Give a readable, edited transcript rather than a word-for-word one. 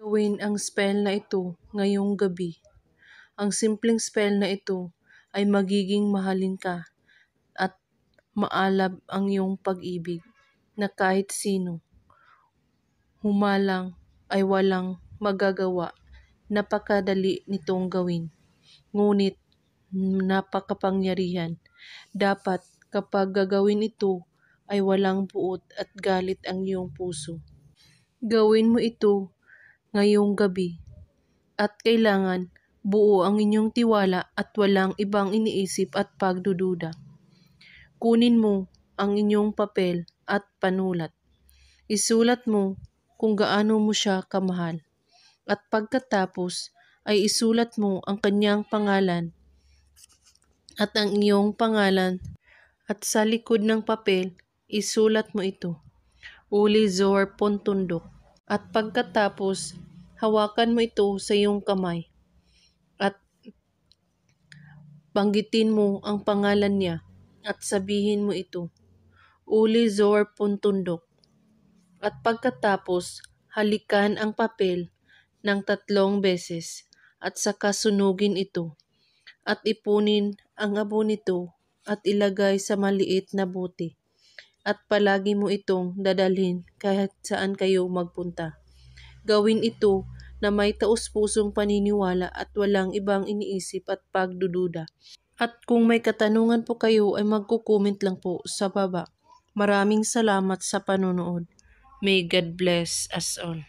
Gawin ang spell na ito ngayong gabi. Ang simpleng spell na ito ay magiging mahalin ka at maalab ang iyong pag-ibig na kahit sino humalang ay walang magagawa. Napakadali nitong gawin, ngunit napakapangyarihan. Dapat kapag gagawin ito ay walang puot at galit ang iyong puso. Gawin mo ito ngayong gabi at kailangan buo ang inyong tiwala at walang ibang iniisip at pagdududa. Kunin mo ang inyong papel at panulat. Isulat mo kung gaano mo siya kamahal. At pagkatapos ay isulat mo ang kanyang pangalan at ang iyong pangalan at sa likod ng papel isulat mo ito. Uli Zor Pontundok. At pagkatapos hawakan mo ito sa iyong kamay at banggitin mo ang pangalan niya at sabihin mo ito. Uli Zor Pontundok. At pagkatapos halikan ang papel ng 3 beses at saka sunugin ito at ipunin ang abo nito at ilagay sa maliit na bote at palagi mo itong dadalhin kahit saan kayo magpunta. Gawin ito na may taus-pusong paniniwala at walang ibang iniisip at pagdududa. At kung may katanungan po kayo ay magko-comment lang po sa baba. Maraming salamat sa panonood. May God bless us all.